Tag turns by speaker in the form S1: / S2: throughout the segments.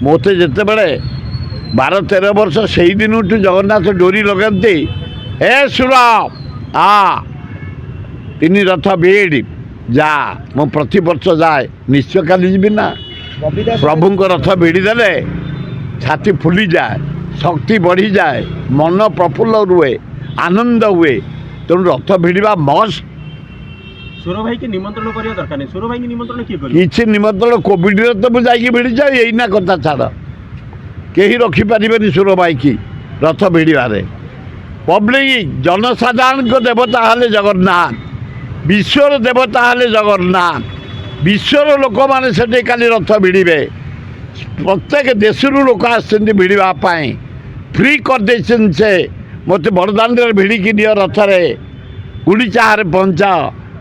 S1: ମୋତେ ଯେତେବେଳେ 12-13 ବର୍ଷ ସେଇ ଦିନଠୁ ଜଗନ୍ନାଥ ଡୋରି ଲଗାନ୍ତି, ଏ ଶୁଣ ଆ 3 ରଥ ଭିଡ଼ ଯା, ମୁଁ ପ୍ରତିବର୍ଷ ଯାଏ, ନିଶ୍ଚୟ କାଲି ଯିବି ନା। ପ୍ରଭୁଙ୍କ ରଥ ଭିଡ଼ି ଦେଲେ ଛାତି ଫୁଲିଯାଏ, ଶକ୍ତି ବଢ଼ିଯାଏ, ମନ ପ୍ରଫୁଲ୍ଲ ରୁହେ, ଆନନ୍ଦ ହୁଏ। ତେଣୁ ରଥ ଭିଡ଼ିବା ମଷ୍ଟ।
S2: ସୁର ଭାଇ କି ନିମନ୍ତ୍ରଣ କରିବା ଦରକାର ନାହିଁ। ସୁର ଭାଇ କି ନିମନ୍ତ୍ରଣ କିଏ କରିବ?
S1: କିଛି ନିମନ୍ତ୍ରଣ କୋଭିଡ଼ରେ ତ ମୁଁ ଯାଇକି ଭିଡ଼ିଯାଏ, ଏଇନା କଥା ଛାଡ଼। କେହି ରଖିପାରିବେନି ସୁର ଭାଇକି ରଥ ଭିଡ଼ିବାରେ। ପବ୍ଲିକ୍ ଜନସାଧାରଣଙ୍କ ଦେବତା ହେଲେ ଜଗନ୍ନାଥ, ବିଶ୍ୱର ଦେବତା ହେଲେ ଜଗନ୍ନାଥ। ବିଶ୍ୱର ଲୋକମାନେ ସେଠି କାଲି ରଥ ଭିଡ଼ିବେ। ପ୍ରତ୍ୟେକ ଦେଶରୁ ଲୋକ ଆସିଛନ୍ତି ଭିଡ଼ିବା ପାଇଁ। ଫ୍ରି କରିଦେଇଛନ୍ତି ସେ। ମୋତେ ବଡ଼ଦାଣ୍ଡରେ ଭିଡ଼ିକି ନିଅ ରଥରେ, ଗୁଣ୍ଡିଚାରେ ପହଞ୍ଚାଅ,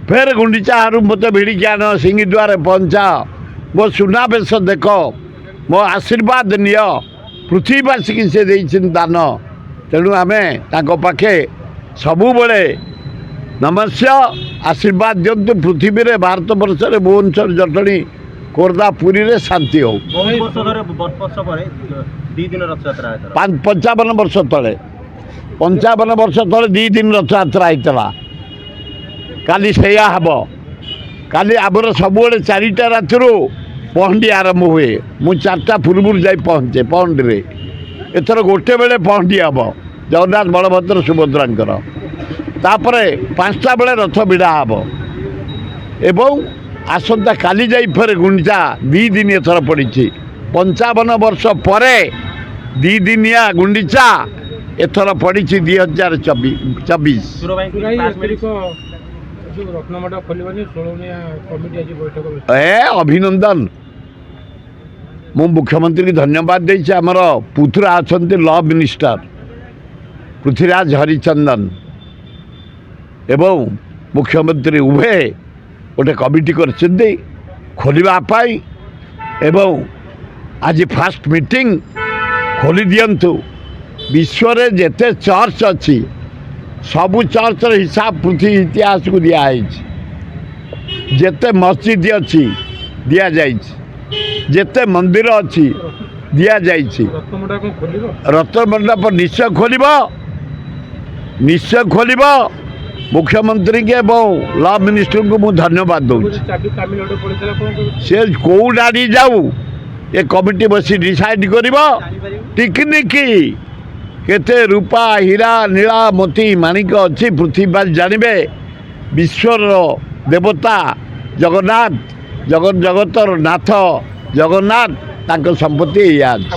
S1: ଫେର ଗୁଣ୍ଡିଚାରୁ ମୋତେ ଭିଡ଼ିକି ଆଣ, ସିଂହଦ୍ୱାରରେ ପହଞ୍ଚାଅ, ମୋ ସୁନାବେଶ ଦେଖ, ମୋ ଆଶୀର୍ବାଦ ନିଅ। ପୃଥିବୀବାସୀକି ସେ ଦେଇଛନ୍ତି ଦାନ। ତେଣୁ ଆମେ ତାଙ୍କ ପାଖେ ସବୁବେଳେ ନମସ୍ୟ, ଆଶୀର୍ବାଦ ଦିଅନ୍ତୁ। ପୃଥିବୀରେ, ଭାରତ ବର୍ଷରେ, ଭୁବନେଶ୍ୱର, ଜଟଣୀ, ଖୋର୍ଦ୍ଧା, ପୁରୀରେ ଶାନ୍ତି ହଉ। 55 ବର୍ଷ ତଳେ 2 ଦିନ ରଥଯାତ୍ରା ହେଇଥିଲା। କାଲି ସେଇଆ ହେବ। କାଲି ଆମର ସବୁବେଳେ 4ଟା ରାତିରୁ ପହଣ୍ଡି ଆରମ୍ଭ ହୁଏ। ମୁଁ 4ଟା ପୂର୍ବରୁ ଯାଇ ପହଞ୍ଚେ ପହଣ୍ଡିରେ। ଏଥର ଗୋଟେ ବେଳେ ପହଣ୍ଡି ହେବ ଜଗନ୍ନାଥ, ବଳଭଦ୍ର, ସୁଭଦ୍ରାଙ୍କର। ତାପରେ 5ଟା ବେଳେ ରଥ ଭିଡ଼ା ହେବ ଏବଂ ଆସନ୍ତା କାଲି ଯାଇ ଫେରେ ଗୁଣ୍ଡିଚା 2 ଦିନ ଏଥର ପଡ଼ିଛି। 55 ବର୍ଷ ପରେ 2 ଦିନିଆ ଗୁଣ୍ଡିଚା ଏଥର ପଡ଼ିଛି 2024। ଅଭିନନ୍ଦନ। ମୁଁ ମୁଖ୍ୟମନ୍ତ୍ରୀକି ଧନ୍ୟବାଦ ଦେଇଛି। ଆମର ପୁତୁରା ଅଛନ୍ତି ଲ ମିନିଷ୍ଟର ପୃଥ୍ୱୀରାଜ ହରିଚନ୍ଦନ ଏବଂ ମୁଖ୍ୟମନ୍ତ୍ରୀ ଉଭୟ ଗୋଟେ କମିଟି କରିଛନ୍ତି ଖୋଲିବା ପାଇଁ। ଏବଂ ଆଜି ଫାଷ୍ଟ ମିଟିଂ ଖୋଲି ଦିଅନ୍ତୁ। ବିଶ୍ୱରେ ଯେତେ ଚର୍ଚ୍ଚ ଅଛି ସବୁ ଚର୍ଚ୍ଚର ହିସାବ ପୃଥିବୀ ଇତିହାସକୁ ଦିଆହେଇଛି। ଯେତେ ମସଜିଦ ଅଛି ଦିଆଯାଇଛି, ଯେତେ ମନ୍ଦିର ଅଛି ଦିଆଯାଇଛି। ରତ୍ନମଣ୍ଡପ ନିଶ୍ଚୟ ଖୋଲିବ, ନିଶ୍ଚୟ ଖୋଲିବ। ମୁଖ୍ୟମନ୍ତ୍ରୀଙ୍କୁ ଏବଂ ଲ ମିନିଷ୍ଟରଙ୍କୁ ମୁଁ ଧନ୍ୟବାଦ ଦେଉଛି। ସେ କେଉଁ ଗାଡ଼ି ଯାଉ ଏ କମିଟି ବସି ଡିସାଇଡ୍ କରିବ। ଟିକନିକି କେତେ ରୂପା, ହୀରା, ନୀଳା, ମୋତି, ମାଣିକ ଅଛି ପୃଥିବୀବାସୀ ଜାଣିବେ। ବିଶ୍ୱର ଦେବତା ଜଗନ୍ନାଥ, ଜଗତର ନାଥ ଜଗନ୍ନାଥ, ତାଙ୍କ ସମ୍ପତ୍ତି ଏଇଆ ଅଛି।